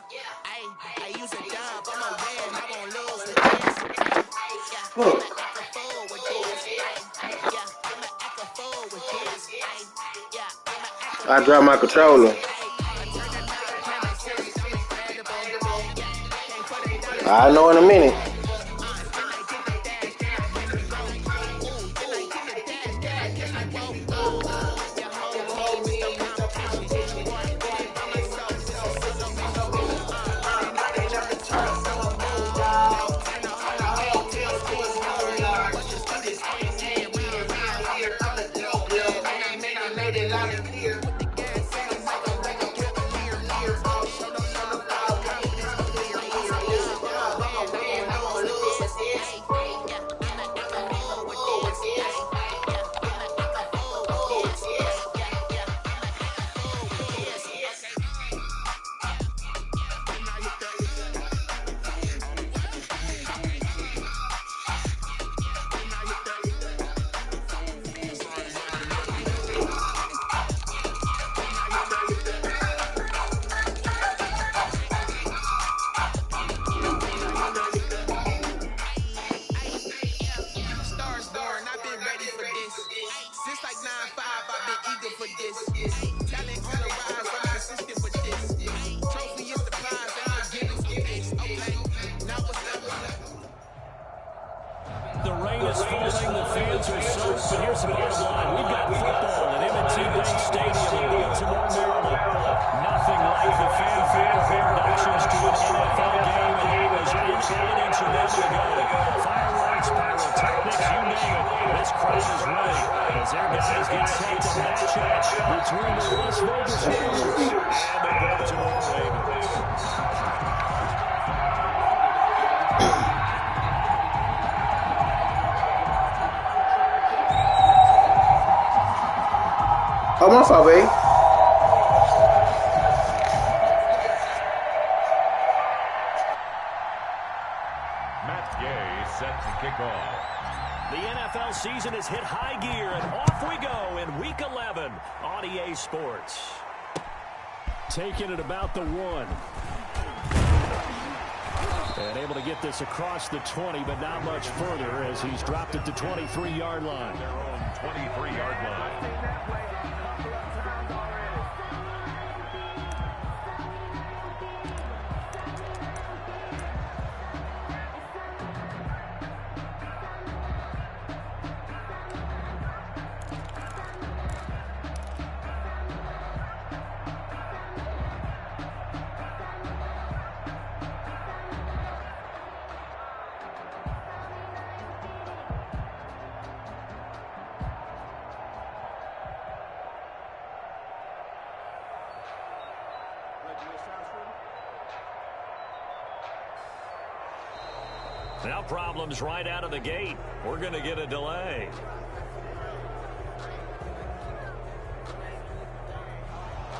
I use a dub, I'm a win, I won't lose with this. I'm an act a fool with this. I'm an act a fool with this. I dropped my controller. I know in a minute. The rain is falling, the fans are soaked, but here's the bottom line. We've got football at M&T Bank Stadium in Baltimore, Maryland. Nothing like the fanfare of introductions to an NFL game, and it was in evidence a moment ago. Fireworks, pyrotechnics, you name it. This crowd is ready as their guys get set to match up between the Las Vegas Raiders and the Baltimore Ravens. Oh, my fault, babe. Matt Gay set to kick off. The NFL season has hit high gear, and off we go in Week 11 on EA Sports. Taking it about the 1. And able to get this across the 20, but not much further as he's dropped it to 23-yard line. Their own 23-yard line. Now problems right out of the gate. We're going to get a delay.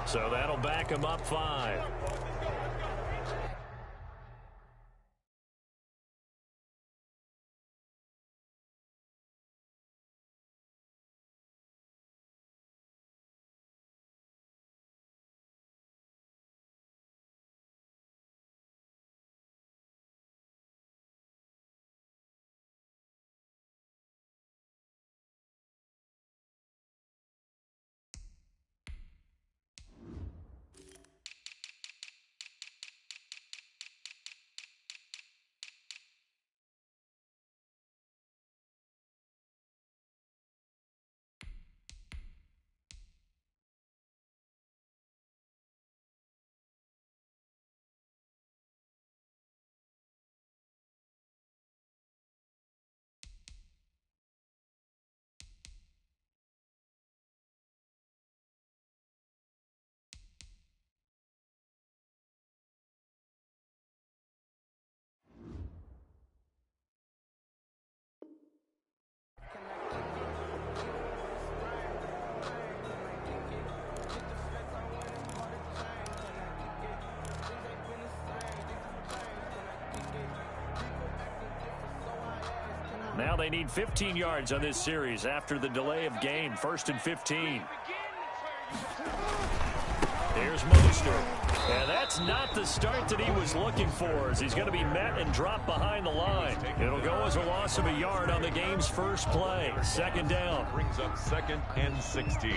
So that'll back him up 5. Now they need 15 yards on this series after the delay of game. 1st and 15. Here's Mostert. And that's not the start that he was looking for, as he's going to be met and dropped behind the line. It'll go as a loss of a yard on the game's first play. Second down. Brings up 2nd and 16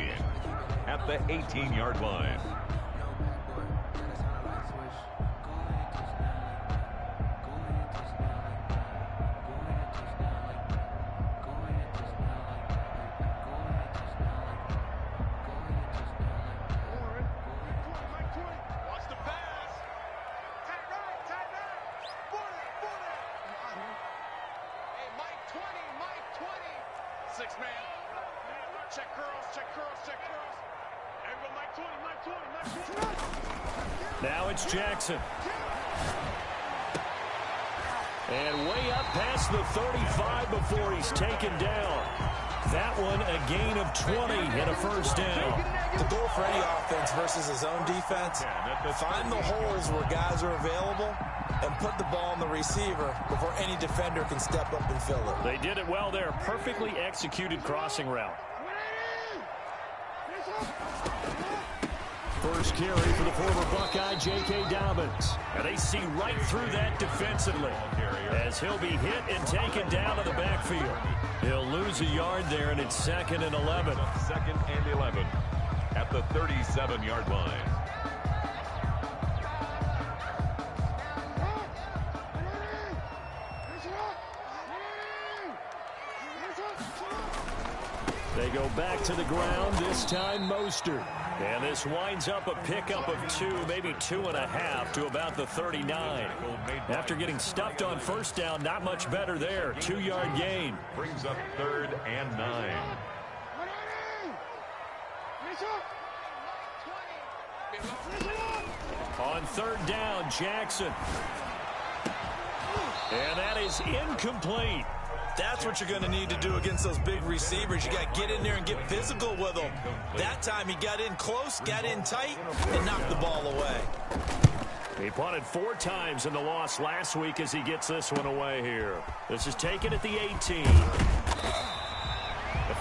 at the 18-yard line. Now it's Jackson. And way up past the 35 before he's taken down. That one a gain of 20 and a first down. The goal for any offense versus his own defense, find the holes where guys are available and put the ball on the receiver before any defender can step up and fill it. They did it well there. Perfectly executed crossing route. First carry for the former Buckeye, J.K. Dobbins. And they see right through that defensively as he'll be hit and taken down to the backfield. He'll lose a yard there, and it's 2nd and 11. 2nd and 11 at the 37-yard line. They go back to the ground, this time Mostert. And this winds up a pickup of 2, maybe 2.5 to about the 39. After getting stuffed on first down, not much better there. 2-yard gain. Brings up 3rd and 9. On 3rd down, Jackson. And that is incomplete. That's what you're going to need to do against those big receivers. You got to get in there and get physical with them. That time he got in close, got in tight, and knocked the ball away. He punted 4 times in the loss last week as he gets this one away here. This is taken at the 18. The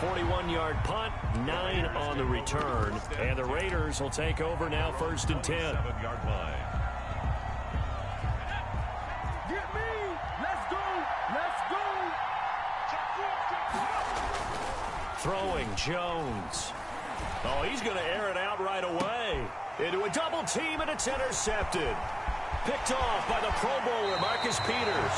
41-yard punt, 9 on the return. And the Raiders will take over now 1st and 10. 7-yard line. Throwing Jones. Oh, he's going to air it out right away. Into a double team, and it's intercepted. Picked off by the Pro Bowler, Marcus Peters.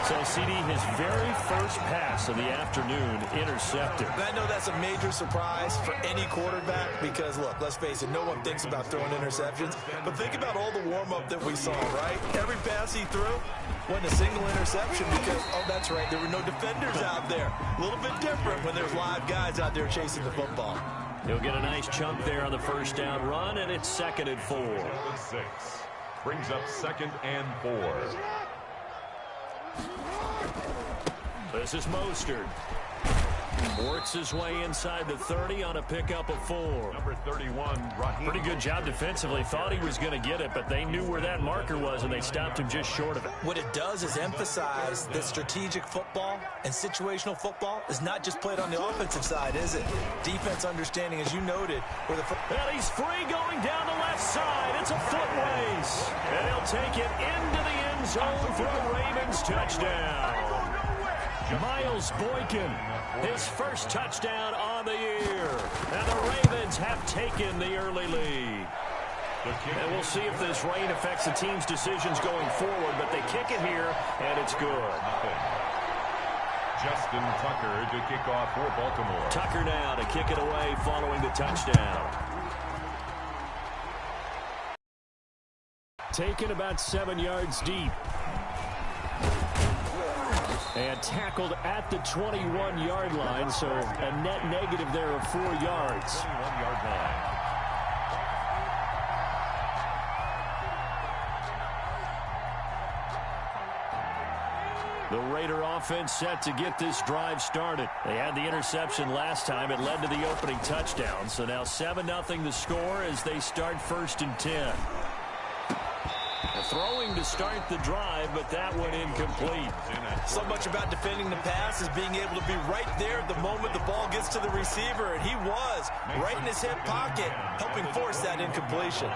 So, CD, his very first pass of the afternoon intercepted. And I know that's a major surprise for any quarterback because, look, let's face it, no one thinks about throwing interceptions. But think about all the warm-up that we saw, right? Every pass he threw wasn't a single interception because, oh, that's right, there were no defenders out there. A little bit different when there's live guys out there chasing the football. He'll get a nice chunk there on the first down run, and it's 2nd and 4. 6. Brings up 2nd and 4. This is Mostert. Works his way inside the 30 on a pickup of 4. Number 31, Raheem. Pretty good job defensively. Thought he was going to get it, but they knew where that marker was, and they stopped him just short of it. What it does is emphasize that strategic football and situational football is not just played on the offensive side, is it? Defense understanding, as you noted, where the and he's free going down the left side. It's a foot race. And he'll take it into the end zone for a Ravens touchdown. Miles Boykin, his first touchdown on the year. And the Ravens have taken the early lead. And we'll see if this rain affects the team's decisions going forward, but they kick it here, and it's good. Justin Tucker to kick off for Baltimore. Tucker now to kick it away following the touchdown. Taken about 7 yards deep. And tackled at the 21-yard line, so a net negative there of 4 yards. 21-yard line. The Raider offense set to get this drive started. They had the interception last time. It led to the opening touchdown. So now 7-0 the score as they start 1st and 10. Throwing to start the drive, but that one incomplete. So much about defending the pass is being able to be right there at the moment the ball gets to the receiver, and he was right in his hip pocket, helping force that incompletion.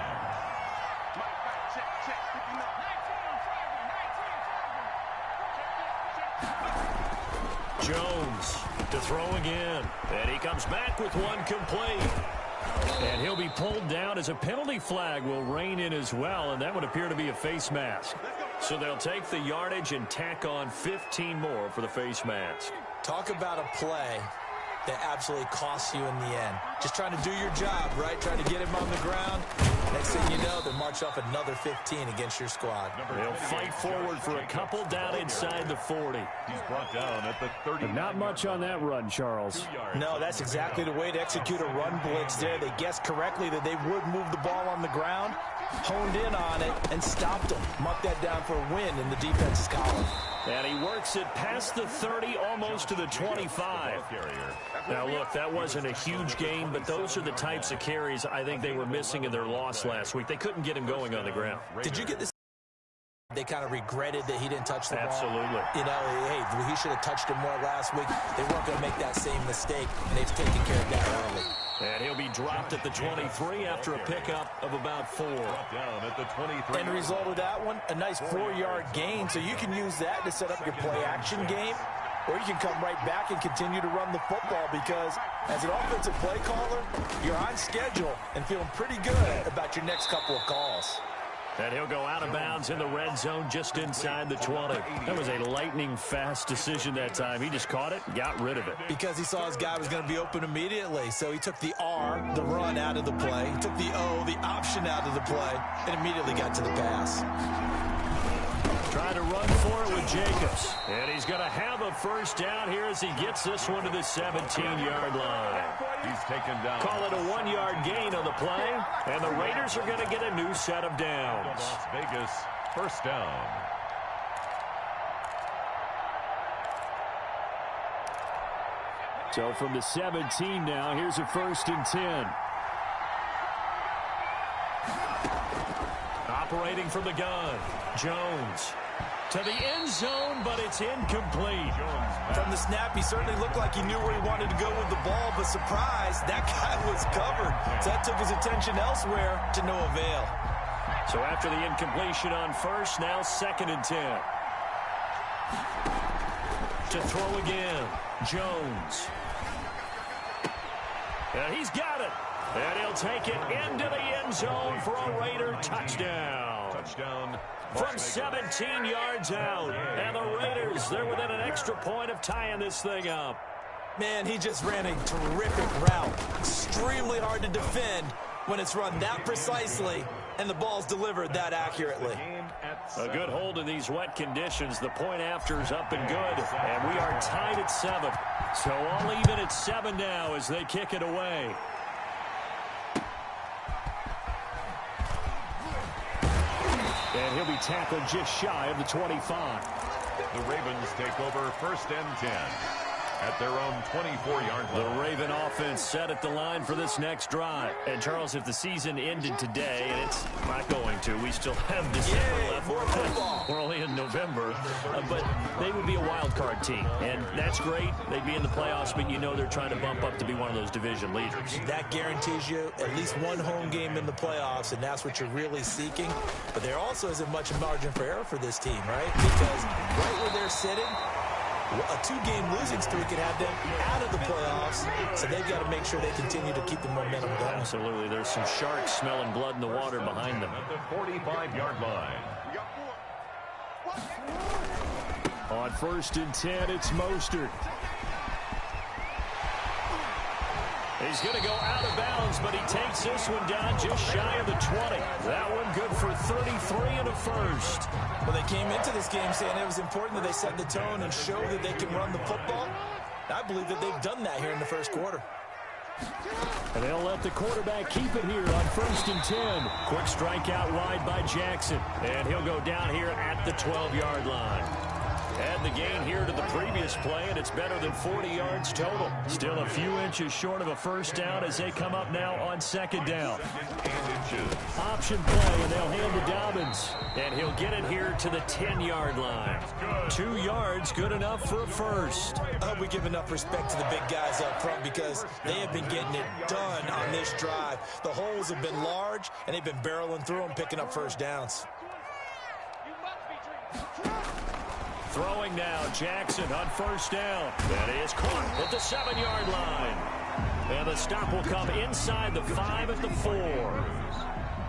Jones to throw again, and he comes back with one complete. And he'll be pulled down as a penalty flag will rein in as well, and that would appear to be a face mask. So they'll take the yardage and tack on 15 more for the face mask. Talk about a play that absolutely costs you in the end. Just trying to do your job, right? Trying to get him on the ground. Next thing you know, they march off another 15 against your squad. They'll fight forward for a couple down inside the 40. He's brought down at the 30. Not much on that run, Charles. No, that's exactly the way to execute a run blitz there. They guessed correctly that they would move the ball on the ground, honed in on it, and stopped them. Mark that down for a win in the defense's column. And he works it past the 30, almost to the 25. Now, look, that wasn't a huge gain, but those are the types of carries I think they were missing in their loss last week. They couldn't get him going on the ground. Did you get this? They kind of regretted that he didn't touch the ball. Absolutely. You know, hey, he should have touched him more last week. They weren't going to make that same mistake, and they've taken care of that early. And he'll be dropped at the 23 after a pickup of about 4. Down at the 23. End result of that one, a nice 4-yard gain. So you can use that to set up your play-action game, or you can come right back and continue to run the football because as an offensive play caller, you're on schedule and feeling pretty good about your next couple of calls. And he'll go out of bounds in the red zone just inside the 20. That was a lightning-fast decision that time. He just caught it, got rid of it. Because he saw his guy was going to be open immediately. So he took the R, the run, out of the play. He took the O, the option, out of the play, and immediately got to the pass. Trying to run for it with Jacobs. And he's going to have a first down here as he gets this one to the 17-yard line. He's taken down. Call it a 1-yard gain on the play. And the Raiders are going to get a new set of downs. Las Vegas, first down. So from the 17 now, here's a 1st and 10. Operating from the gun, Jones. To the end zone, but it's incomplete. From the snap, he certainly looked like he knew where he wanted to go with the ball, but surprise, that guy was covered. So that took his attention elsewhere to no avail. So after the incompletion on 1st, now 2nd and 10. To throw again, Jones. And he's got it. And he'll take it into the end zone for a Raider touchdown. Touchdown. From 17 yards out. And the Raiders, they're within an extra point of tying this thing up. Man, he just ran a terrific route. Extremely hard to defend when it's run that precisely and the ball's delivered that accurately. A good hold in these wet conditions. The point after is up and good. And we are tied at 7. So all even at 7 now as they kick it away. And he'll be tackled just shy of the 25. The Ravens take over 1st and 10 at their own 24-yard line. The Raven offense set at the line for this next drive. And, Charles, if the season ended today, and it's not going to, we still have December left. More football. We're only in November. But they would be a wild card team. And that's great. They'd be in the playoffs, but you know they're trying to bump up to be one of those division leaders. That guarantees you at least one home game in the playoffs, and that's what you're really seeking. But there also isn't much margin for error for this team, right? Because right where they're sitting, a 2-game losing streak could have them out of the playoffs, so they've got to make sure they continue to keep the momentum going. Absolutely. There's some sharks smelling blood in the water behind them. At the 45-yard line. On 1st and 10, it's Mostert. He's going to go out of bounds, but he takes this one down just shy of the 20. That one good for 33 and a first. Well, they came into this game saying it was important that they set the tone and show that they can run the football. I believe that they've done that here in the first quarter. And they'll let the quarterback keep it here on 1st and 10. Quick strike out wide by Jackson. And he'll go down here at the 12-yard line. Add the gain here to the previous play, and it's better than 40 yards total. Still a few inches short of a first down as they come up now on second down. Option play, and they'll hand to Dobbins. And he'll get it here to the 10-yard line. 2 yards, good enough for a first. I hope we give enough respect to the big guys up front because they have been getting it done on this drive. The holes have been large, and they've been barreling through them, picking up first downs. Throwing now, Jackson on first down. That is caught at the 7-yard line. And the stop will come inside the 5 at the 4.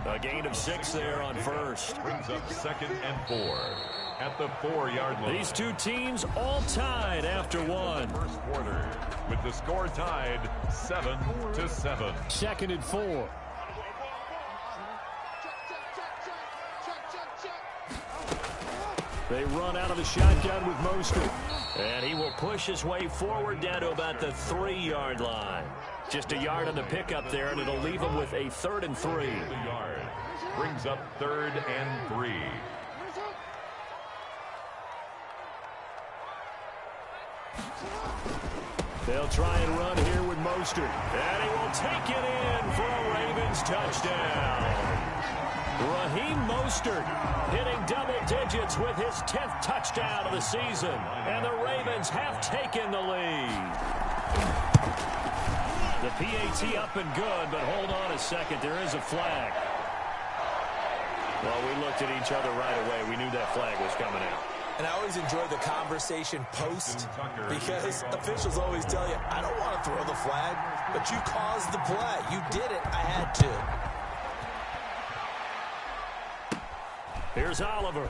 A gain of 6 there on first. Brings up 2nd and 4 at the 4-yard line. These two teams all tied after one. First quarter with the score tied 7-7. 2nd and 4. They run out of the shotgun with Mostert. And he will push his way forward down to about the 3-yard line. Just a yard on the pickup there, and it'll leave him with a 3rd and 3. The yard brings up 3rd and 3. They'll try and run here with Mostert. And he will take it in for a Ravens touchdown. Raheem Mostert hitting double digits with his 10th touchdown of the season. And the Ravens have taken the lead. The PAT up and good, but hold on a second. There is a flag. Well, we looked at each other right away. We knew that flag was coming out. And I always enjoy the conversation post because officials always tell you, I don't want to throw the flag, but you caused the play. You did it. I had to. Here's Oliver.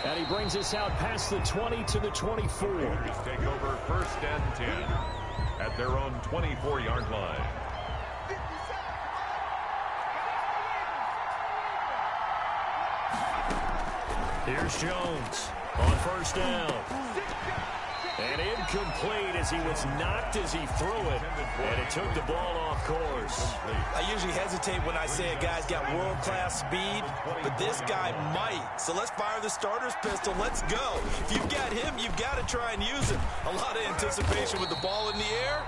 And he brings us out past the 20 to the 24. Raiders take over 1st and 10 at their own 24-yard line. Here's Jones on first down. And incomplete as he was knocked as he threw it. And it took the ball off course. I usually hesitate when I say a guy's got world-class speed, but this guy might. So let's fire the starter's pistol. Let's go. If you've got him, you've got to try and use him. A lot of anticipation with the ball in the air,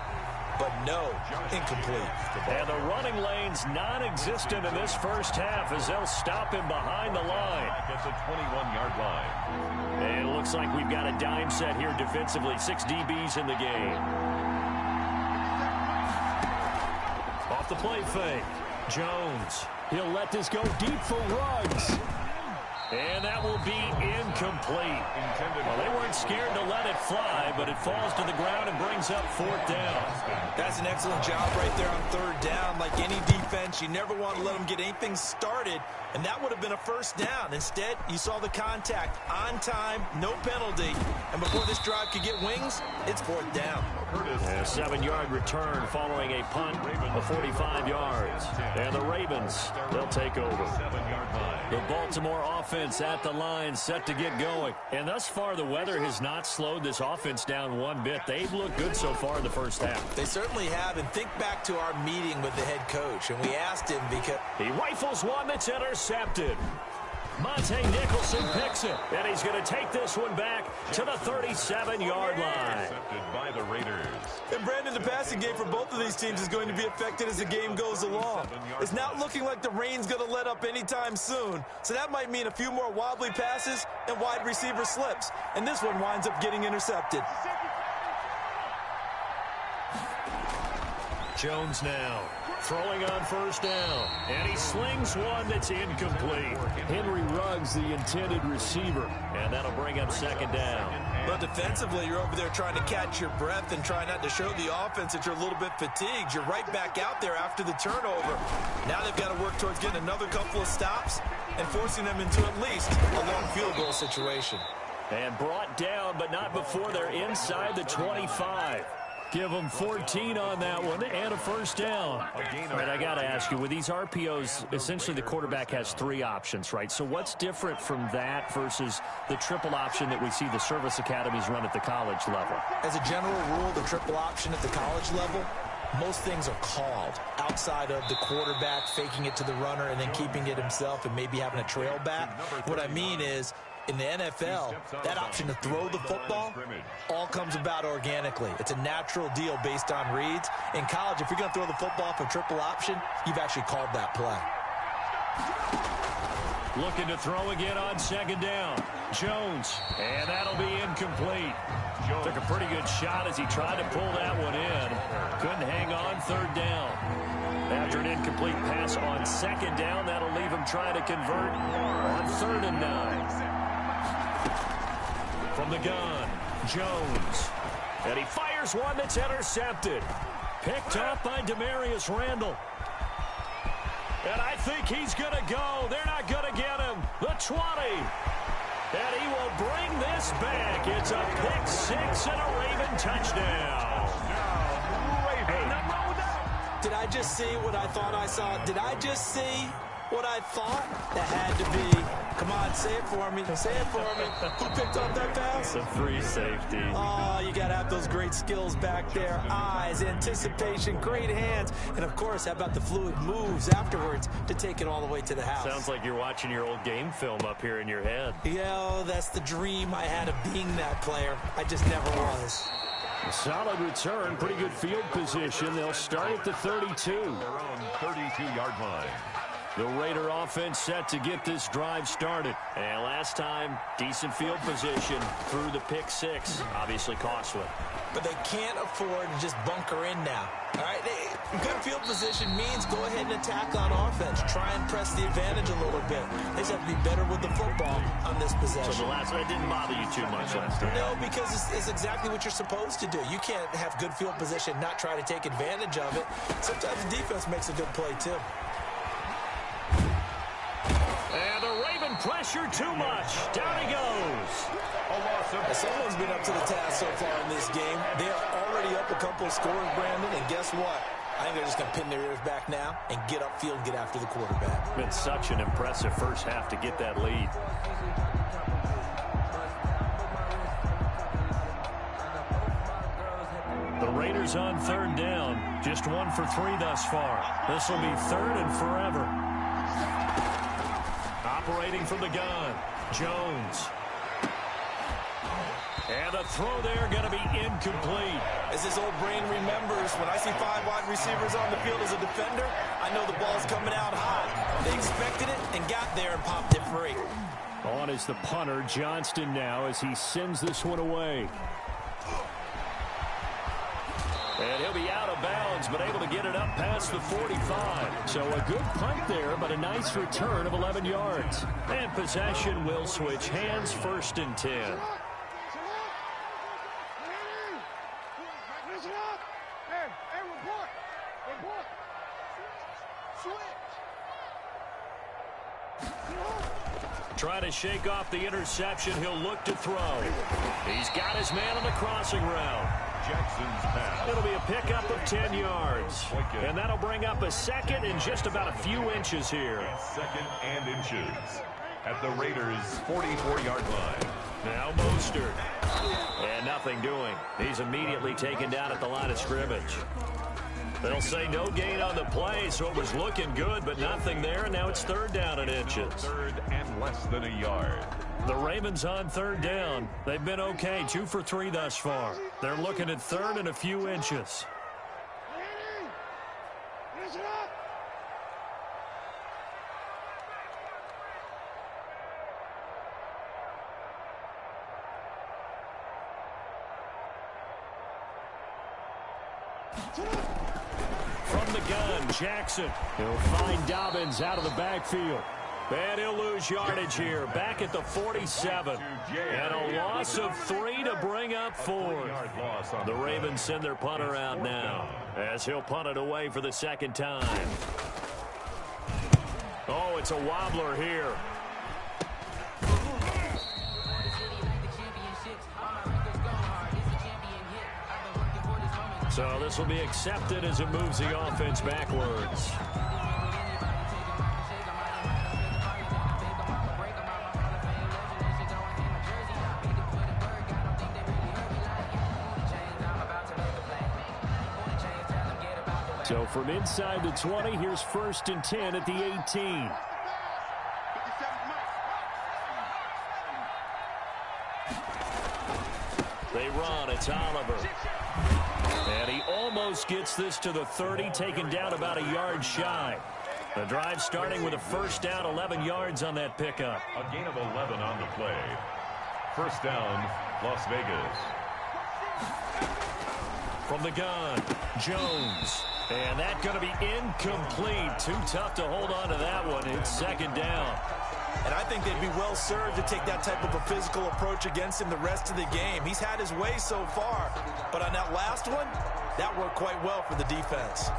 but no, incomplete. And the running lane's non-existent in this first half as they'll stop him behind the line. At the 21-yard line. And it looks like we've got a dime set here defensively. 6 DBs in the game. Off the play fake. Jones. He'll let this go deep for Ruggs. And that will be incomplete. Well, they weren't scared to let it fly, but it falls to the ground and brings up 4th down. That's an excellent job right there on 3rd down. Like any defense, you never want to let them get anything started, and that would have been a first down. Instead, you saw the contact on time, no penalty, and before this drive could get wings, it's 4th down. And a 7-yard return following a punt of 45 yards. And the Ravens, they'll take over. 7-yard line. The Baltimore offense at the line, set to get going. And thus far, the weather has not slowed this offense down one bit. They've looked good so far in the first half. They certainly have, and think back to our meeting with the head coach, and we asked him because he rifles one that's intercepted. Monte Nicholson picks it, and he's going to take this one back to the 37-yard line. Intercepted by the Raiders. And Brandon, the passing game for both of these teams is going to be affected as the game goes along. It's not looking like the rain's going to let up anytime soon, so that might mean a few more wobbly passes and wide receiver slips, and this one winds up getting intercepted. Jones now throwing on first down, and he slings one that's incomplete. Henry Ruggs, the intended receiver, and that'll bring up 2nd down. But defensively, you're over there trying to catch your breath and try not to show the offense that you're a little bit fatigued. You're right back out there after the turnover. Now they've got to work towards getting another couple of stops and forcing them into at least a long field goal situation. And brought down, but not before they're inside the 25. Give them 14 on that one and a first down. All right, I got to ask you, with these RPOs, essentially the quarterback has 3 options, right? So what's different from that versus the triple option that we see the service academies run at the college level? As a general rule, the triple option at the college level, most things are called outside of the quarterback faking it to the runner and then keeping it himself and maybe having a trail back. What I mean is, In the NFL, that option to throw the football all comes about organically. It's a natural deal based on reads. In college, if you're going to throw the football for triple option, you've actually called that play. Looking to throw again on second down. Jones, and that'll be incomplete. Took a pretty good shot as he tried to pull that one in. Couldn't hang on third down. After an incomplete pass on second down, that'll leave him trying to convert on 3rd and 9. From the gun, Jones. And he fires one that's intercepted. Picked up by Demarius Randall. And I think he's going to go. They're not going to get him. The 20. And he will bring this back. It's a pick 6 and a Raven touchdown. Did I just see what I thought I saw? Did I just see what I thought? That had to be. Come on, say it for me. Say it for me. Who picked up that pass? It's a free safety. Oh, you got to have those great skills back there. Eyes, anticipation, great hands. And, of course, how about the fluid moves afterwards to take it all the way to the house? Sounds like you're watching your old game film up here in your head. Yeah, that's the dream I had of being that player. I just never was. A solid return, pretty good field position. They'll start at the 32. Their own 32-yard line. The Raider offense set to get this drive started. And last time, decent field position through the pick 6. Obviously costly. But they can't afford to just bunker in now. All right, good field position means go ahead and attack on offense. Try and press the advantage a little bit. They just have to be better with the football on this possession. So the last one didn't bother you too much last time? No, because it's exactly what you're supposed to do. You can't have good field position, not try to take advantage of it. Sometimes the defense makes a good play, too. And the Raven pressure too much. Down he goes. Someone's been up to the task so far in this game. They are already up a couple of scores, Brandon, and guess what? I think they're just going to pin their ears back now and get upfield and get after the quarterback. Been such an impressive first half to get that lead. The Raiders on 3rd down. Just 1 for 3 thus far. This will be 3rd and forever. Operating from the gun, Jones. And the throw there going to be incomplete. As his old brain remembers, when I see 5 wide receivers on the field as a defender, I know the ball's coming out high. They expected it and got there and popped it free. On is the punter, Johnston now, as he sends this one away. And he'll be out of bounds, but able to get it up past the 45. So a good punt there, but a nice return of 11 yards. And possession will switch hands, 1st and 10. Trying to shake off the interception. He'll look to throw. He's got his man on the crossing route. Jackson's pass. It'll be a pickup of 10 yards. And that'll bring up a 2nd and just about a few inches here. 2nd and inches at the Raiders' 44-yard line. Now Mostert. And nothing doing. He's immediately taken down at the line of scrimmage. They'll say no gain on the play, so it was looking good, but nothing there, and now it's 3rd down and inches. 3rd and less than a yard. The Ravens on 3rd down. They've been okay, 2 for 3 thus far. They're looking at 3rd and a few inches. From the gun, Jackson. He'll find Dobbins out of the backfield. And he'll lose yardage here. Back at the 47. And a loss of 3 to bring up 4. The Ravens send their punter out now, as he'll punt it away for the 2nd time. Oh, it's a wobbler here. So this will be accepted as it moves the offense backwards. So from inside the 20, here's 1st and 10 at the 18. They run. It's Oliver. And he almost gets this to the 30, taken down about a yard shy. The drive starting with a first down, 11 yards on that pickup. A gain of 11 on the play. First down, Las Vegas. From the gun, Jones. And that's going to be incomplete. Too tough to hold on to that one. It's second down. And I think they'd be well served to take that type of a physical approach against him the rest of the game. He's had his way so far. But on that last one, that worked quite well for the defense.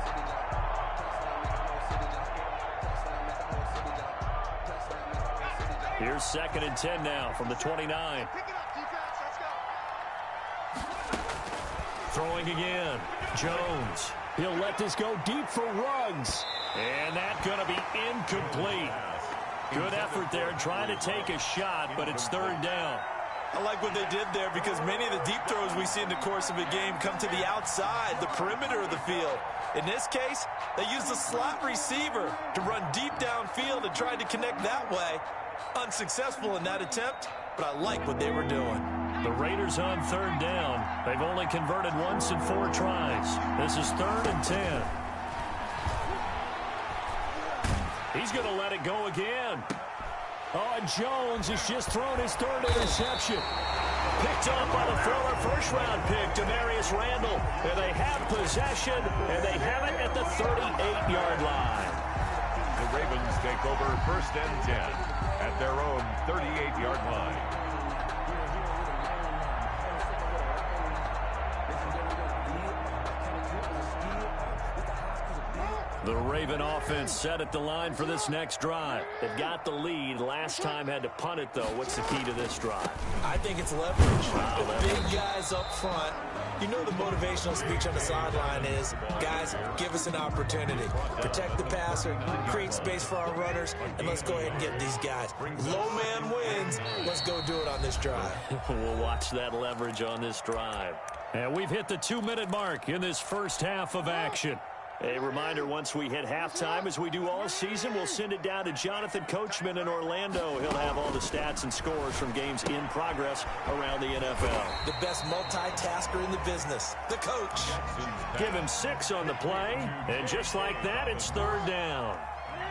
Here's second and 10 now from the 29. Throwing again. Jones. He'll let this go deep for Ruggs. And that's going to be incomplete. Good effort there trying to take a shot, but it's third down. I like what they did there because many of the deep throws we see in the course of a game come to the outside, the perimeter of the field. In this case, they used the slot receiver to run deep downfield and tried to connect that way. Unsuccessful in that attempt, but I like what they were doing. The Raiders on third down. They've only converted once in 4 tries. This is third and 10. He's going to let it go again. Oh, and Jones has just thrown his third interception. Picked up by the former first-round pick, Demarius Randall. And they have possession, and they have it at the 38-yard line. The Ravens take over first and 10 at their own 38-yard line. The Raven offense set at the line for this next drive. They've got the lead. Last time had to punt it, though. What's the key to this drive? I think it's leverage. The big guys up front. You know the motivational speech on the sideline is, guys, give us an opportunity. Protect the passer, create space for our runners, and let's go ahead and get these guys. Low man wins. Let's go do it on this drive. We'll watch that leverage on this drive. And we've hit the 2-minute mark in this first half of action. A reminder, once we hit halftime, as we do all season, we'll send it down to Jonathan Coachman in Orlando. He'll have all the stats and scores from games in progress around the NFL. The best multitasker in the business, the coach. Give him 6 on the play, and just like that, it's third down.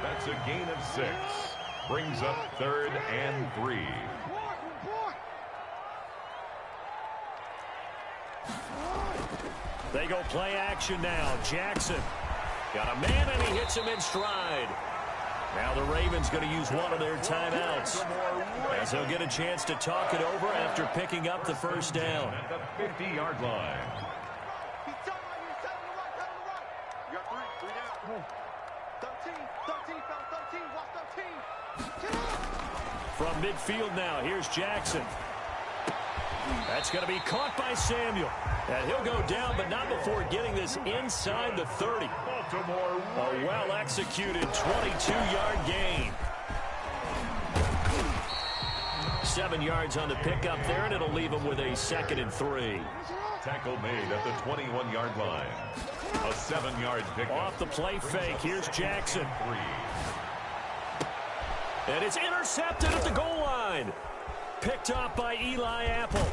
That's a gain of 6. Brings up third and 3. They go play action now. Jackson got a man, and he hits him in stride. Now the Ravens going to use one of their timeouts, as they'll get a chance to talk it over after picking up the first down. At the 50-yard line. From midfield now, here's Jackson. That's going to be caught by Samuel. And he'll go down, but not before getting this inside the 30. A well-executed 22-yard gain. 7 yards on the pickup there, and it'll leave him with a 2nd and 3. Tackle made at the 21-yard line. A 7-yard pickup. Off the play fake, here's Jackson. 3. And it's intercepted at the goal line. Picked off by Eli Apple.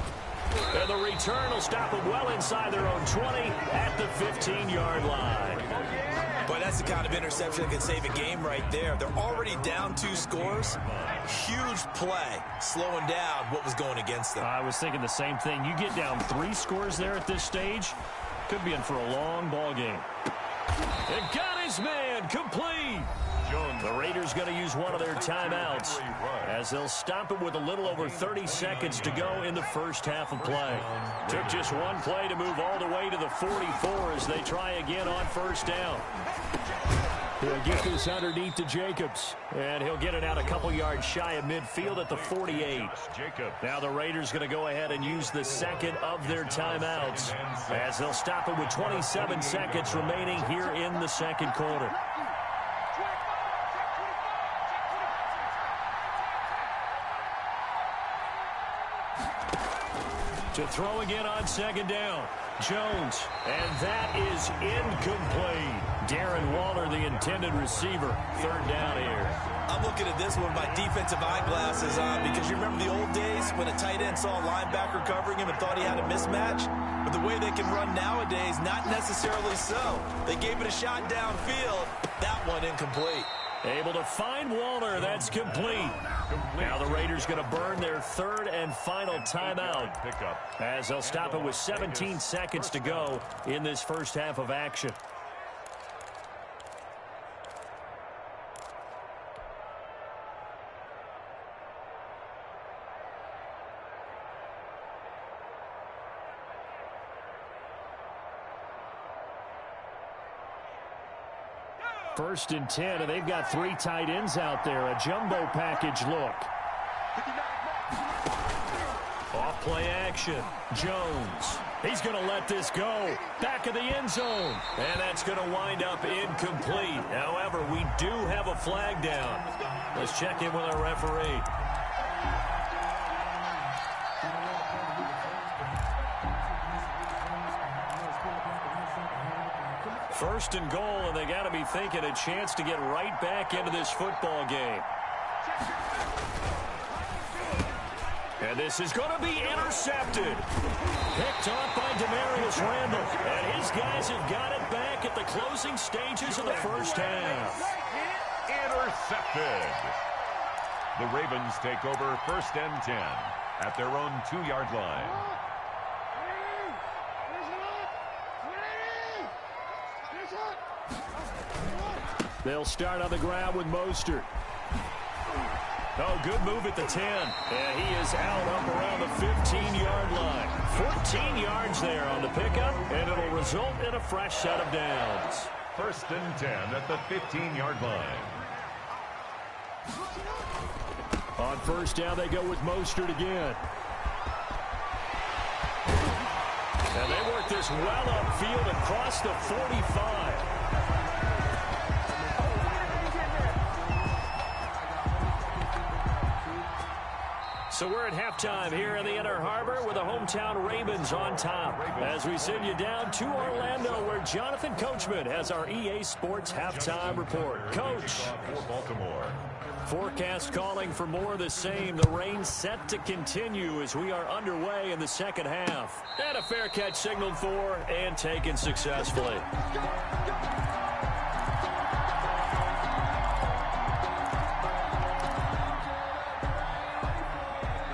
And the return will stop them well inside their own 20 at the 15-yard line. But that's the kind of interception that can save a game right there. They're already down 2 scores. Huge play, slowing down what was going against them. I was thinking the same thing. You get down 3 scores there at this stage, could be in for a long ball game. And got his man complete. The Raiders going to use one of their timeouts, as they'll stop it with a little over 30 seconds to go in the first half of play. Took just one play to move all the way to the 44 as they try again on first down. He'll get this underneath to Jacobs, and he'll get it out a couple yards shy of midfield at the 48. Now the Raiders going to go ahead and use the second of their timeouts, as they'll stop it with 27 seconds remaining here in the second quarter. To throw again on second down. Jones, and that is incomplete. Darren Waller, the intended receiver. Third down here. I'm looking at this with my defensive eyeglasses on because you remember the old days when a tight end saw a linebacker covering him and thought he had a mismatch? But the way they can run nowadays, not necessarily so. They gave it a shot downfield. That one incomplete. Able to find Waller. That's complete. Now the Raiders going to burn their third and final timeout as they'll stop it with 17 seconds to go in this first half of action. First and 10, and they've got 3 tight ends out there. A jumbo package look. Off play action. Jones. He's going to let this go. Back of the end zone. And that's going to wind up incomplete. However, we do have a flag down. Let's check in with our referee. First and goal, and they got to be thinking a chance to get right back into this football game. And this is going to be intercepted. Picked off by Demarius Randall. And his guys have got it back at the closing stages of the first half. Intercepted. The Ravens take over first and 10 at their own 2-yard line. They'll start on the ground with Mostert. Oh, good move at the 10. And he is out up around the 15-yard line. 14 yards there on the pickup, and it'll result in a fresh set of downs. First and 10 at the 15-yard line. On first down, they go with Mostert again. And they work this well upfield across the 45. So we're at halftime here in the Inner Harbor with the hometown Ravens on top. As we send you down to Orlando, where Jonathan Coachman has our EA Sports halftime report. Coach. For Baltimore. Forecast calling for more of the same. The rain set to continue as we are underway in the second half. And a fair catch signaled for and taken successfully.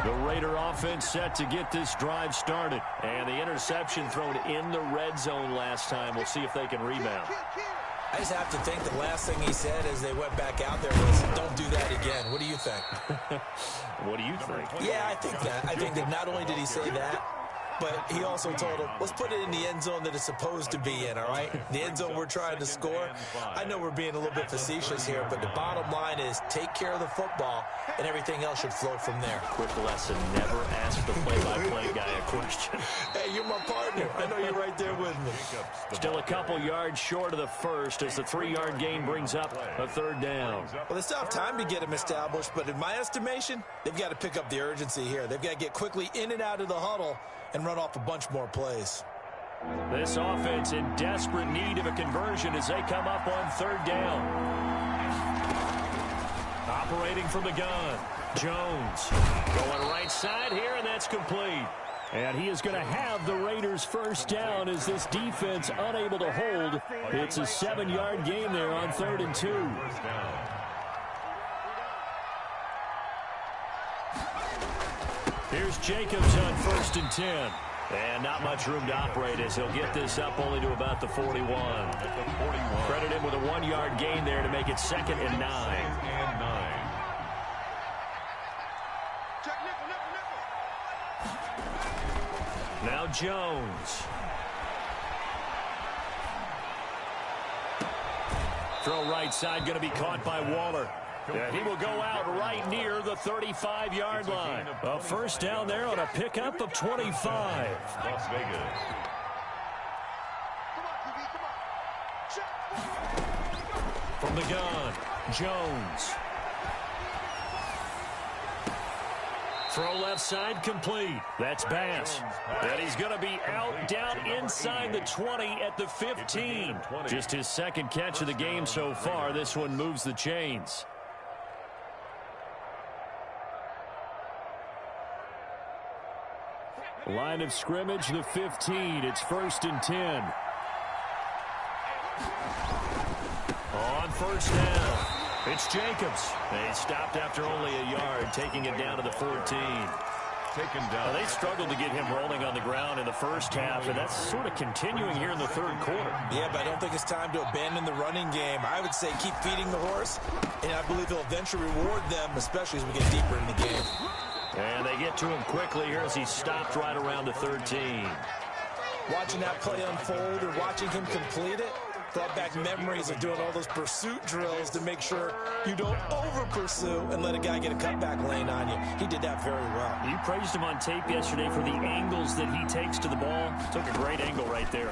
The Raider offense set to get this drive started. And the interception thrown in the red zone last time. We'll see if they can rebound. I just have to think the last thing he said as they went back out there was, don't do that again. What do you think? What do you think? Yeah, I think that. I think that not only did he say that, but he also told him, let's put it in the end zone that it's supposed to be in, all right? The end zone we're trying to score. I know we're being a little bit facetious here, but the bottom line is take care of the football, and everything else should flow from there. Quick lesson, never ask the play-by-play guy a question. Hey, you're my partner. I know you're right there with me. Still a couple yards short of the first as the 3-yard gain brings up a third down. Well, they still have time to get him established, but in my estimation, they've got to pick up the urgency here. They've got to get quickly in and out of the huddle and run off a bunch more plays. This offense in desperate need of a conversion as they come up on third down. Operating from the gun, Jones going right side here, and that's complete. And he is going to have the Raiders first down as this defense unable to hold. It's a 7-yard gain there on 3rd and 2. Here's Jacobs on 1st and 10. And not much room to operate as he'll get this up only to about the 41. Credit him with a 1-yard gain there to make it 2nd and 9. Now Jones. Throw right side going to be caught by Waller. And he will go out right near the 35-yard line. A first down there on a pickup of 25. Las Vegas. From the gun, Jones. Throw left side complete. That's Bass. And he's going to be out down inside the 20 at the 15. Just his second catch of the game so far. This one moves the chains. Line of scrimmage, the 15. It's 1st and 10. On first down, it's Jacobs. They stopped after only a yard, taking it down to the 14. Taken down. They struggled to get him rolling on the ground in the first half, and that's sort of continuing here in the third quarter. Yeah, but I don't think it's time to abandon the running game. I would say keep feeding the horse, and I believe he'll eventually reward them, especially as we get deeper in the game. And they get to him quickly here as he stopped right around the 13. Watching that play unfold or watching him complete it brought back memories of doing all those pursuit drills to make sure you don't over-pursue and let a guy get a cutback lane on you. He did that very well. You praised him on tape yesterday for the angles that he takes to the ball. Took a great angle right there.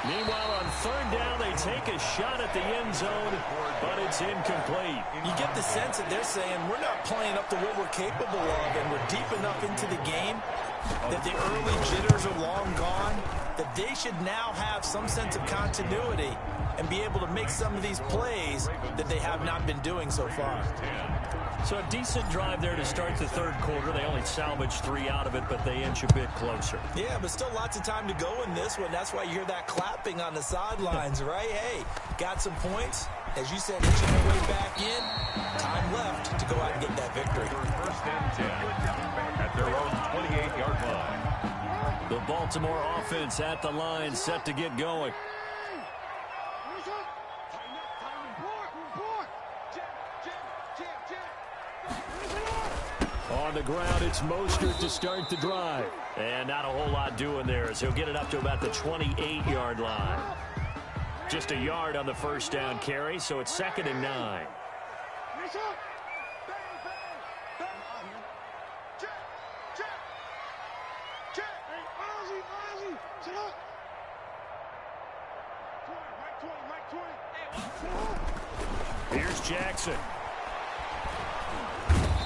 Meanwhile, on third down, they take a shot at the end zone, but it's incomplete. You get the sense that they're saying we're not playing up to what we're capable of, and we're deep enough into the game that the early jitters are long gone, that they should now have some sense of continuity and be able to make some of these plays that they have not been doing so far. So a decent drive there to start the third quarter. They only salvaged 3 out of it, but they inch a bit closer. Yeah, but still lots of time to go in this one. That's why you hear that clapping on the sidelines, right? Hey, got some points. As you said, inching their way back in. Time left to go out and get that victory. 1st and 10 at their own 28-yard line. The Baltimore offense at the line, set to get going. On the ground, it's Mostert to start the drive. And not a whole lot doing there as he'll get it up to about the 28-yard line. Just a yard on the first down carry, so it's 2nd and 9. Here's Jackson.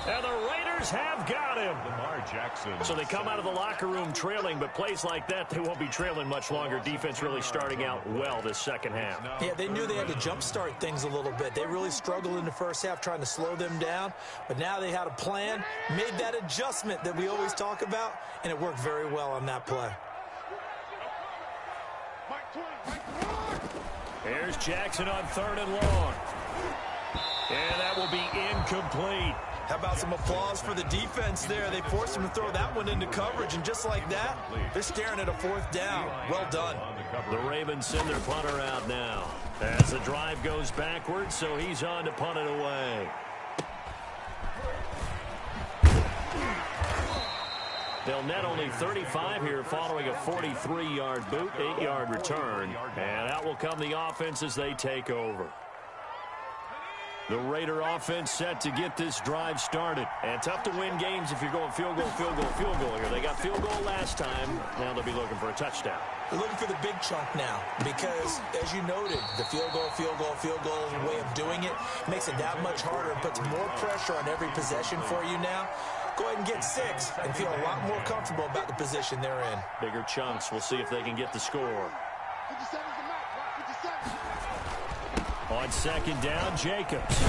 And the Raiders have got him. Lamar Jackson. So they come out of the locker room trailing, but plays like that, they won't be trailing much longer. Defense really starting out well this second half. Yeah, they knew they had to jumpstart things a little bit. They really struggled in the first half trying to slow them down, but now they had a plan, made that adjustment that we always talk about, and it worked very well on that play. Here's Jackson on 3rd and long. And that will be incomplete. How about some applause for the defense there? They forced him to throw that one into coverage, and just like that, they're staring at a 4th down. Well done. The Ravens send their punter out now as the drive goes backwards, so he's on to punt it away. They'll net only 35 here following a 43-yard boot, 8-yard return. And out will come the offense as they take over. The Raider offense set to get this drive started. And tough to win games if you're going field goal, field goal, field goal here. They got field goal last time. Now they'll be looking for a touchdown. They're looking for the big chunk now because, as you noted, the field goal, field goal, field goal way of doing it makes it that much harder and puts more pressure on every possession for you now. Go ahead and get 6 and feel a lot more comfortable about the position they're in. Bigger chunks. We'll see if they can get the score. On 2nd down, Jacobs.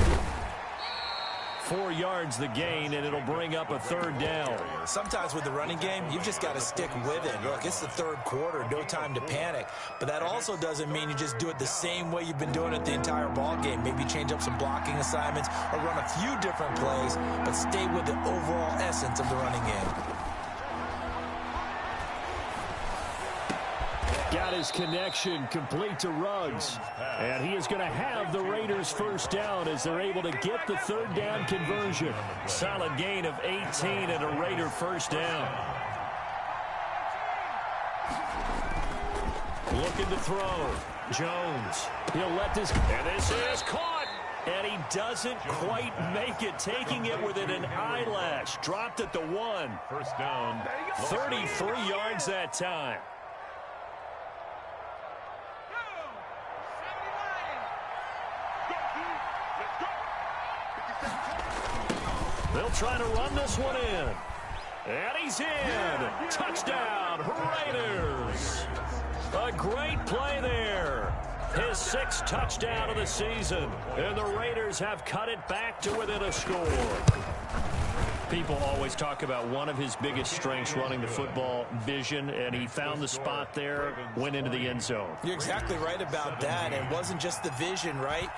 4 yards the gain, and it'll bring up a 3rd down. Sometimes with the running game, you've just got to stick with it. Look, it's the 3rd quarter, no time to panic. But that also doesn't mean you just do it the same way you've been doing it the entire ball game. Maybe change up some blocking assignments or run a few different plays, but stay with the overall essence of the running game. Got his connection complete to Ruggs. And he is going to have the Raiders' first down as they're able to get the 3rd down conversion. Solid gain of 18 and a Raider first down. Looking to throw. Jones. He'll let this. And this is caught. And he doesn't quite make it. Taking it within an eyelash. Dropped at the 1. First down. 33 yards that time. They'll trying to run this one in. And he's in. Touchdown, Raiders. A great play there. His 6th touchdown of the season. And the Raiders have cut it back to within a score. People always talk about one of his biggest strengths running the football, vision, and he found the spot there, went into the end zone. You're exactly right about that. It wasn't just the vision, right?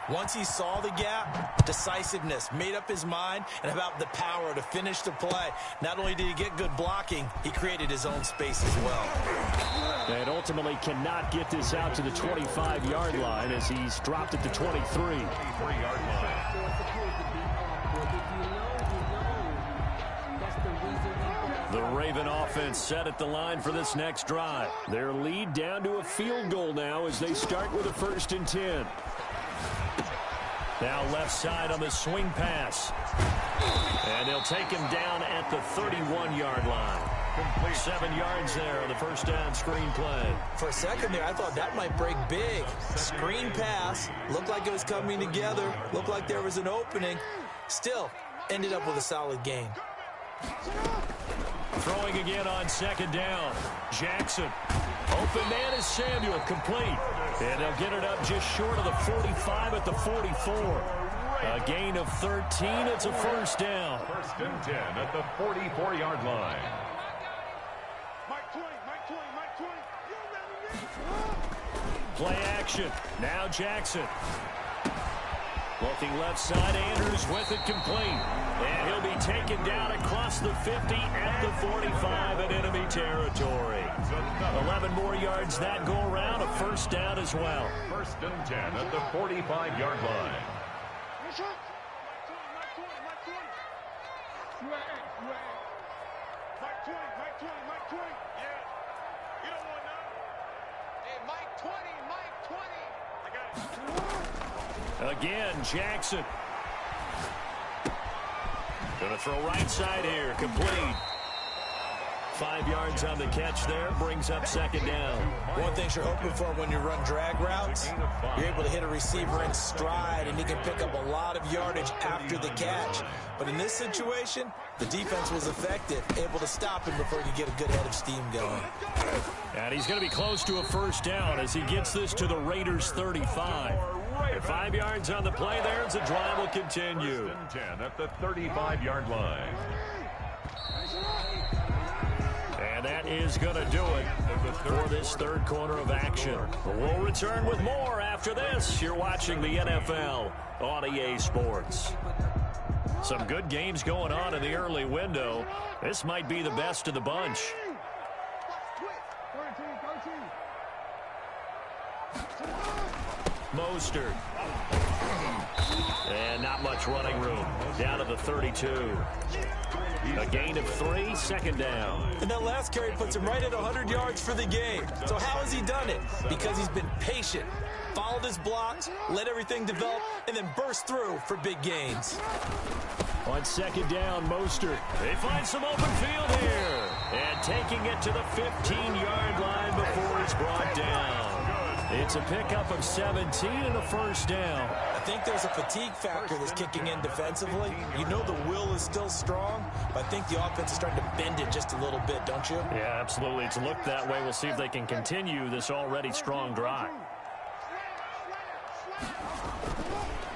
Once he saw the gap, decisiveness, made up his mind, and about the power to finish the play. Not only did he get good blocking, he created his own space as well. And ultimately cannot get this out to the 25-yard line as he's dropped at the 23. 23-yard line. The Raven offense set at the line for this next drive. Their lead down to a field goal now as they start with a 1st and 10. Now left side on the swing pass. And they'll take him down at the 31-yard line. Complete. 7 yards there on the first down screen play. For a second there, I thought that might break big. Screen pass. Looked like it was coming together. Looked like there was an opening. Still, ended up with a solid gain. Throwing again on 2nd down. Jackson. Open man is Samuel. Complete. And they'll get it up just short of the 45 at the 44. A gain of 13. It's a 1st down. 1st and 10 at the 44-yard line. Play action. Now Jackson. Looking left side, Andrews with it complete. And he'll be taken down across the 50 at the 45 in enemy territory. 11 more yards that go around, a 1st down as well. 1st and 10 at the 45-yard line. Again, Jackson. Gonna throw right side here, complete. 5 yards on the catch there, brings up 2nd down. One thing you're hoping for when you run drag routes, you're able to hit a receiver in stride, and he can pick up a lot of yardage after the catch. But in this situation, the defense was effective, able to stop him before he could get a good head of steam going. And he's going to be close to a 1st down as he gets this to the Raiders' 35. And 5 yards on the play there as the drive will continue. 1st and 10 at the 35-yard line. And that is going to do it for this 3rd quarter of action. We'll return with more after this. You're watching the NFL on EA Sports. Some good games going on in the early window. This might be the best of the bunch. Mostert. And not much running room. Down to the 32. A gain of 3, 2nd down. And that last carry puts him right at 100 yards for the game. So how has he done it? Because he's been patient, followed his blocks, let everything develop, and then burst through for big gains. On 2nd down, Mostert. They find some open field here. And taking it to the 15-yard line before it's brought down. It's a pickup of 17 and a 1st down. I think there's a fatigue factor that's kicking in defensively. You know the will is still strong, but I think the offense is starting to bend it just a little bit, don't you? Yeah, absolutely. It's looked that way. We'll see if they can continue this already strong drive.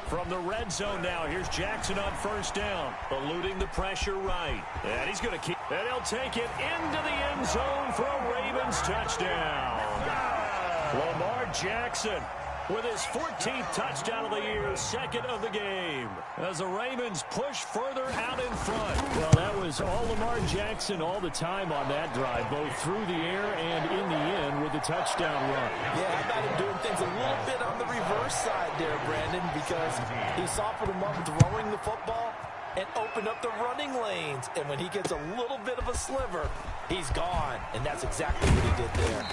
From the red zone now, here's Jackson on 1st down, eluding the pressure right. And he's going to keep, and he'll take it into the end zone for a Ravens touchdown. Lamar Jackson with his 14th touchdown of the year, 2nd of the game, as the Ravens push further out in front. Well, that was all Lamar Jackson all the time on that drive, both through the air and in the end with the touchdown run. Yeah, how about him doing things a little bit on the reverse side there, Brandon, because he softened him up throwing the football and opened up the running lanes. And when he gets a little bit of a sliver, he's gone. And that's exactly what he did there.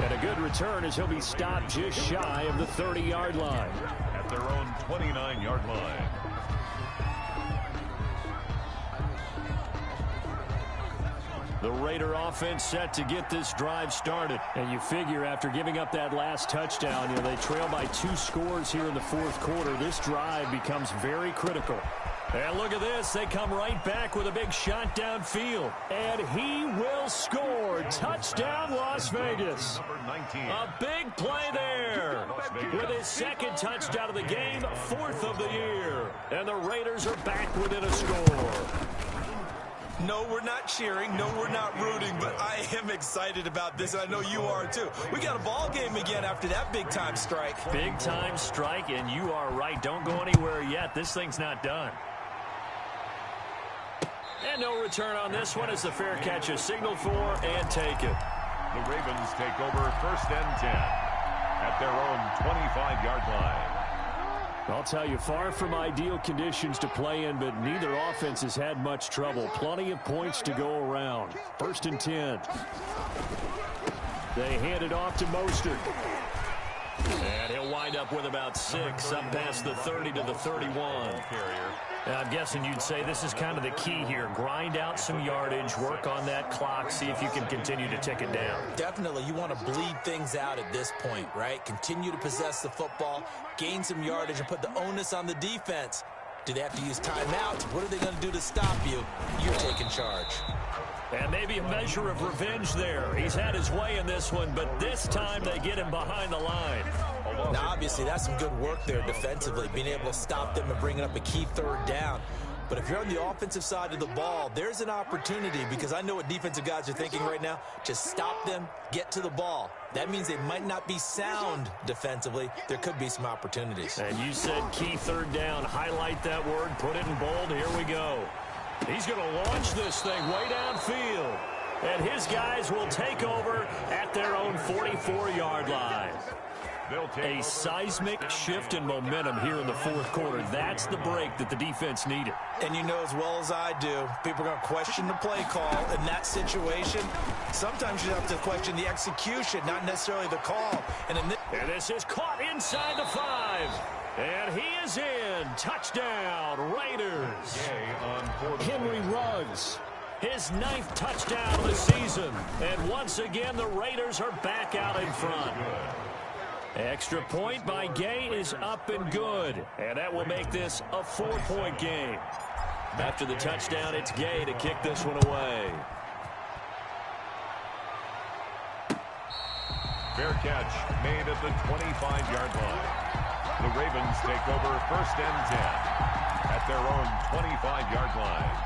And a good return as he'll be stopped just shy of the 30-yard line. At their own 29-yard line. The Raider offense set to get this drive started. And you figure after giving up that last touchdown, they trail by 2 scores here in the 4th quarter. This drive becomes very critical. And look at this. They come right back with a big shot downfield. And he will score. Touchdown, Las Vegas. A big play there. With his second touchdown of the game, 4th of the year. And the Raiders are back within a score. No, we're not cheering. No, we're not rooting. But I am excited about this, and I know you are too. We got a ball game again after that big-time strike. Big-time strike, and you are right. Don't go anywhere yet. This thing's not done. And no return on this one as the fair catch is signaled for and taken. The Ravens take over 1st and 10 at their own 25-yard line. I'll tell you, far from ideal conditions to play in, but neither offense has had much trouble. Plenty of points to go around. 1st and 10. They hand it off to Mostert. And he'll wind up with about 6, up past the 30 to the 31. I'm guessing you'd say this is kind of the key here. Grind out some yardage, work on that clock, see if you can continue to tick it down. Definitely, you want to bleed things out at this point, right? Continue to possess the football, gain some yardage, and put the onus on the defense. Do they have to use timeouts? What are they going to do to stop you? You're taking charge. And maybe a measure of revenge there. He's had his way in this one, but this time they get him behind the line. Now, obviously, that's some good work there defensively, being able to stop them and bringing up a key 3rd down. But if you're on the offensive side of the ball, there's an opportunity, because I know what defensive guys are thinking right now. Just stop them, get to the ball. That means they might not be sound defensively. There could be some opportunities. And you said key 3rd down. Highlight that word, put it in bold. Here we go. He's going to launch this thing way downfield. And his guys will take over at their own 44-yard line. A seismic shift in momentum here in the 4th quarter. That's the break that the defense needed. And you know as well as I do, people are going to question the play call in that situation. Sometimes you have to question the execution, not necessarily the call. And this is caught inside the 5. And he is in. Touchdown, Raiders. Henry Ruggs. His 9th touchdown of the season. And once again, the Raiders are back out in front. Extra point by Gay is up and good. And that will make this a 4-point game. After the touchdown, it's Gay to kick this one away. Fair catch made at the 25-yard line. The Ravens take over 1st and 10 at their own 25-yard line.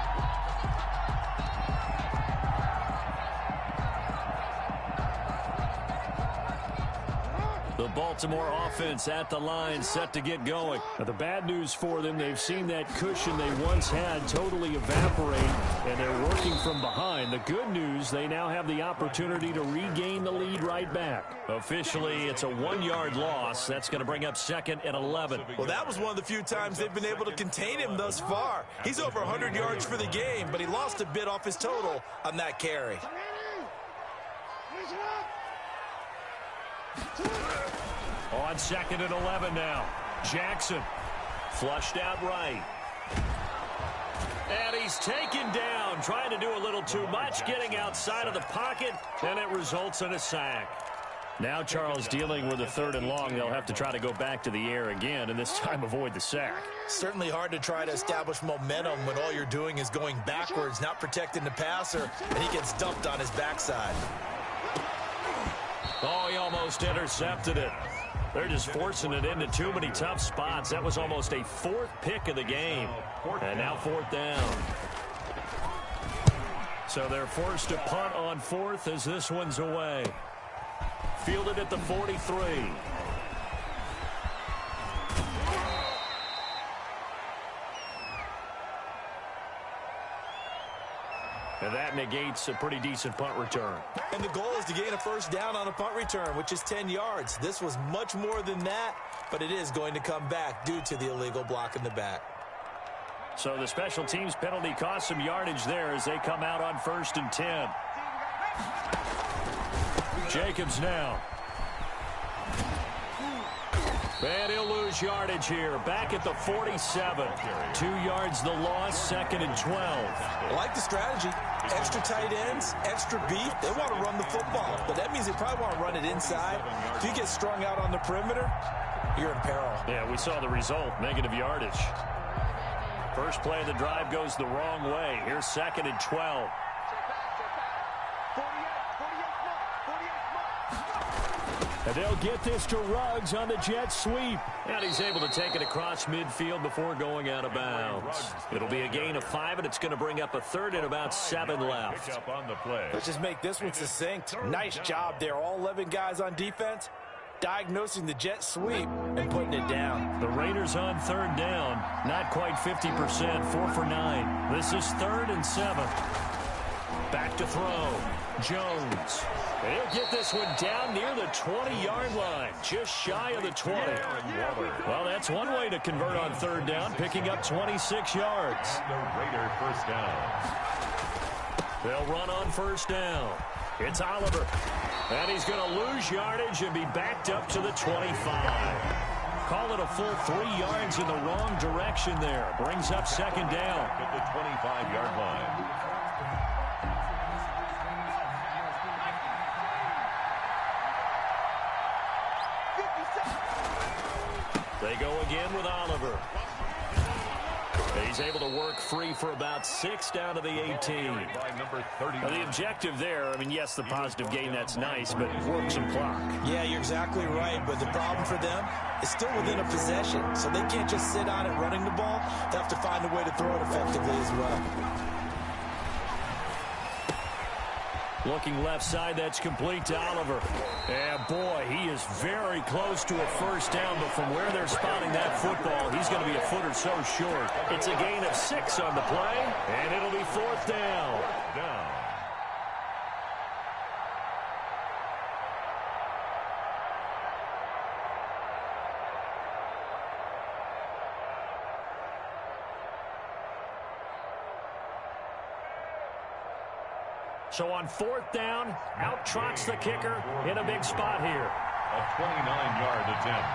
The Baltimore offense at the line, set to get going. Now, the bad news for them, they've seen that cushion they once had totally evaporate, and they're working from behind. The good news, they now have the opportunity to regain the lead right back. Officially, it's a 1-yard loss. That's going to bring up 2nd and 11. Well, that was one of the few times they've been able to contain him thus far. He's over 100 yards for the game, but he lost a bit off his total on that carry. On 2nd and 11 now. Jackson flushed out right. And he's taken down, trying to do a little too much, getting outside of the pocket, and it results in a sack. Now Charles dealing with a 3rd and long. They'll have to try to go back to the air again, and this time avoid the sack. Certainly hard to try to establish momentum when all you're doing is going backwards, not protecting the passer, and he gets dumped on his backside. Oh, he almost intercepted it. They're just forcing it into too many tough spots. That was almost a 4th pick of the game. And now 4th down. So they're forced to punt on 4th as this one's away. Fielded at the 43. And that negates a pretty decent punt return. And the goal is to gain a 1st down on a punt return, which is 10 yards. This was much more than that, but it is going to come back due to the illegal block in the back. So the special teams penalty cost some yardage there as they come out on 1st and 10. Jacobs now. And he'll lose yardage here. Back at the 47. 2 yards the loss, 2nd and 12. I like the strategy. Extra tight ends, extra beef. They want to run the football, but that means they probably want to run it inside. If you get strung out on the perimeter, you're in peril. Yeah, we saw the result, negative yardage. First play of the drive goes the wrong way. Here's 2nd and 12. And they'll get this to Ruggs on the jet sweep. And he's able to take it across midfield before going out of bounds. It'll be a gain of 5, and it's going to bring up a 3rd and about 7 left. Let's just make this one succinct. Nice job there. All 11 guys on defense, diagnosing the jet sweep and putting it down. The Raiders on 3rd down. Not quite 50%, 4 for 9. This is 3rd and 7. Back to throw. Jones. He'll get this one down near the 20-yard line, just shy of the 20. Well, that's one way to convert on 3rd down, picking up 26 yards. The Raider first down. They'll run on 1st down. It's Oliver. And he's going to lose yardage and be backed up to the 25. Call it a full 3 yards in the wrong direction there. Brings up 2nd down. At the 25-yard line. They go again with Oliver. He's able to work free for about 6 down to the 18. Now, the objective there, I mean, yes, the positive gain, that's nice, but work some clock. Yeah, you're exactly right, but the problem for them is still within a possession, so they can't just sit on it running the ball. They have to find a way to throw it effectively as well. Looking left side, that's complete to Oliver. And boy, he is very close to a 1st down, but from where they're spotting that football, he's going to be a foot or so short. It's a gain of 6 on the play, and it'll be 4th down. So on 4th down, out trots the kicker in a big spot here. A 29-yard attempt.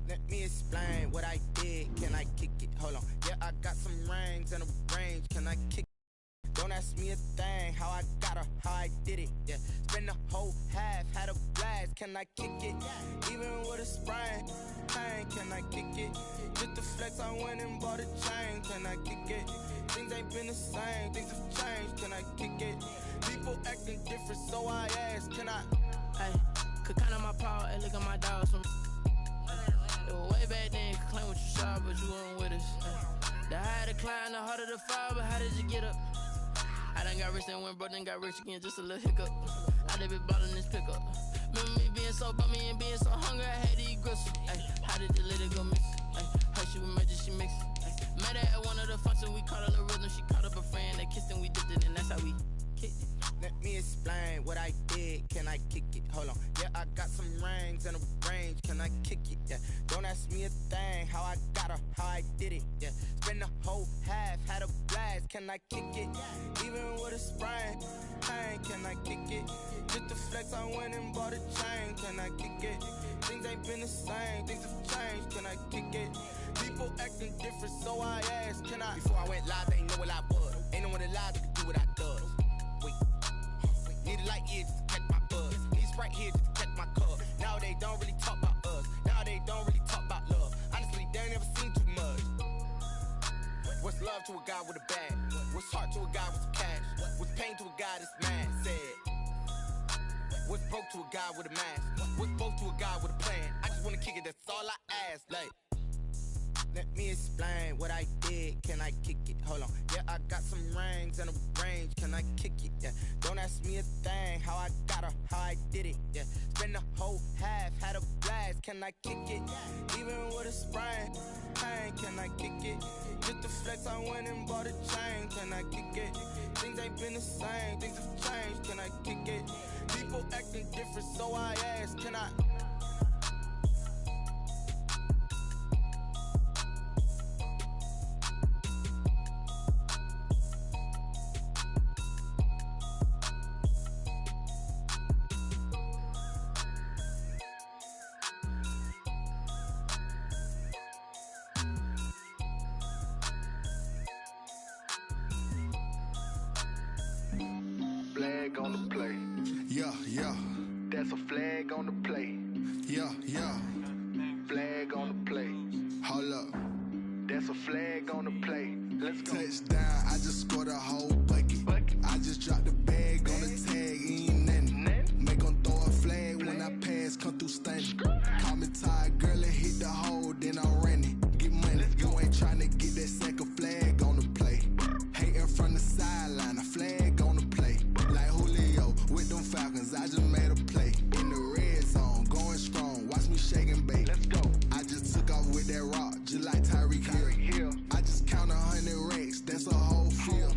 Let me explain what I did. Can I kick it? Hold on. Yeah, I got some rings and a range. Can I kick it? Don't ask me a thing, how I got her, how I did it, yeah. Spend the whole half, had a blast, can I kick it? Even with a sprain, pain, can I kick it? Just the flex, I went and bought a chain, can I kick it? Things ain't been the same, things have changed, can I kick it? People acting different, so I ask, can I? Hey, could count on my power, and look at my dogs from. It was way back then, could claim what you saw, but you weren't with us. The higher the climb, the harder the fall, but how did you get up? I done got rich and went broke, then got rich again, just a little hiccup. I done been ballin' this pickup. Remember me being so bummy and being so hungry, I had to eat gristle. Ay, how did the lady go miss? Ay, her she was major, she mixed. Met her at one of the functions, we caught her the rhythm, she caught up a friend, they kissed and we dipped it, and that's how we kicked it. Let me explain what I did, can I kick it? Hold on, yeah, I got some rings and a range, can I kick it? Yeah, don't ask me a thing, how I got her, how I did it, yeah. Spend the whole half, had a blast, can I kick it? Even with a sprain, pain, can I kick it? Just the flex, I went and bought a chain, can I kick it? Things ain't been the same, things have changed, can I kick it? People acting different, so I asked, can I? Before I went live, they ain't know what I was. Ain't no one alive that could do what I does. Wait, need a light here just to catch my buzz. Need Sprite here just to catch my cup. Now they don't really talk about us. Now they don't really talk about love. Honestly, they ain't never seen too much. What's love to a guy with a bag? What's heart to a guy with some cash? What's pain to a guy that's mad? Said. What's broke to a guy with a mask? What's broke to a guy with a plan? I just wanna kick it, that's all I ask. Like, let me explain what I did, can I kick it? Hold on, yeah, I got some rings and a range, can I kick it? Yeah, don't ask me a thing, how I got her, how I did it? Yeah, spend the whole half, had a blast, can I kick it? Even with a sprain, pain, can I kick it? Just the flex, I went and bought a chain, can I kick it? Things ain't been the same, things have changed, can I kick it? People acting different, so I ask, can I? That's a flag on the play. Yeah. Flag on the play. Hold up. That's a flag on the play. Let's go. Touchdown, I just scored a whole bucket. I just dropped the bag on the tag, ain't nothing. Make 'em throw a flag when I pass, come through stunning. Call me tired, girl, and hit the hole, then I'm running. Get money, you ain't tryna get that second flag on the play. Hating from the sideline, a flag on the play. Like Julio with them Falcons, I just made a play. In the red zone, going strong, watch me shake and bake. Let's go. I just took off with that rock, just like Tyreek Hill. I just count 100 racks, that's a whole field.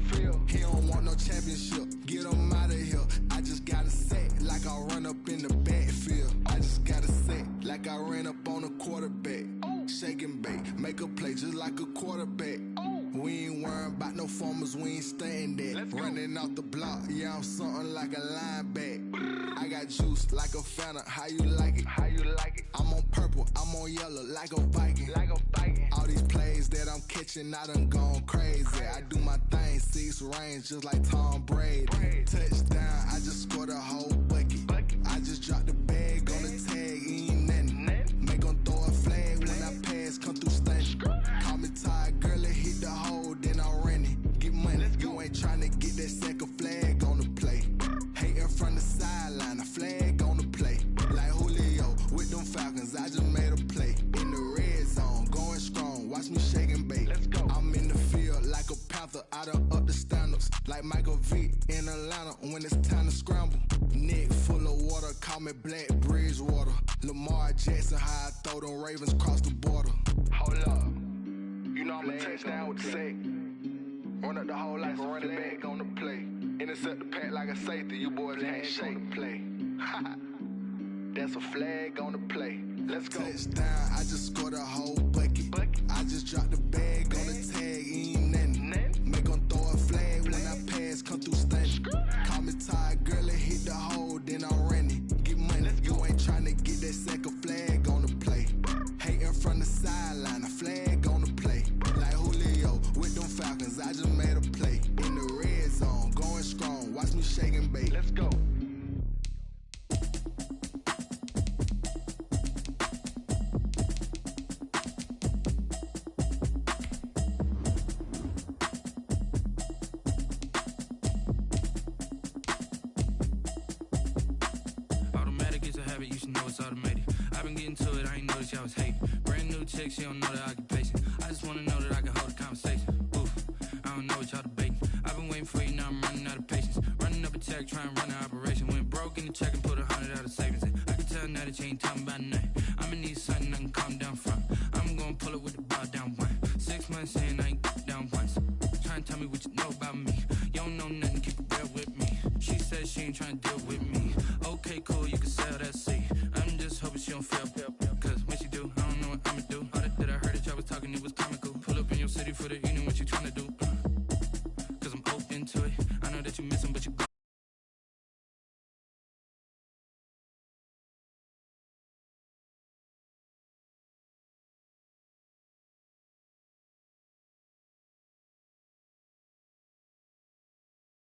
He don't want no championship, get him out of here. I just got a set, like I run up in the backfield. I just got a set, like I ran up on a quarterback. Shake and bake, make a play just like a quarterback. We ain't worrying about no formers, we ain't staying there. Running off the block, yeah, I'm something like a linebacker. I got juice like a Fanta, how you like it? I'm on purple, I'm on yellow, like a Viking. All these plays that I'm catching, I done gone crazy. I do my thing, 6 range, just like Tom Brady. Touchdown, I just scored a whole bucket. I just dropped the bag on the tag, ain't nothing. Make 'em throw a flag when I pass, come through stunning. Call me tired, girl, and hit the hole, then I'm running. Get money, you ain't tryna get that second flag on the play. Hating from the sideline, a flag on the play. Like Julio with them Falcons, I just made a play. In the red zone, going strong, watch me shake and bake. I'm in the field like a Panther, I done up the standards. Like Michael Vick in Atlanta when it's time to scramble. Neck full of water, call me Black Bridgewater. Lamar Jackson, how I throw them Ravens across the border. Hold up. You know I'm a touchdown with the sack. Run up the whole life, run it back on the play. Intercept the pack like a safety, you boys ain't shake. Play. That's a flag on the play. Let's go. Touchdown, I just scored a whole bucket. I just dropped the bag on the tag, ain't nothing. Make 'em throw a flag when I pass, come through stunning. Call me tired, girl, and hit the hole, then I'm running. Get money, you ain't tryna get that second flag on the play. Hating from the sideline, a flag on the play. Like Julio with them Falcons, I just made a play. In the red zone, going strong, watch me shake and bake. Let's go. Automatic is a habit, you should know it's automated. I've been getting to it, I ain't noticed y'all was hating. Brand new chick, she don't know the occupation. I just wanna know that I can hold a conversation. Oof, I don't know what y'all debating. I've been waiting for you, now I'm running out of patience. Running up a check, trying to run an operation. Went broke in the check and put 100 out of savings in. I can tell now that you ain't talking about nothing. I'ma need something I can calm down from. I'm gonna pull it with the bar down one. 6 months in, I ain't down once. Trying to tell me what you know about me. You don't know nothing, keep it real with me. She said she ain't trying to deal with me. Okay, cool, you can sell that seat.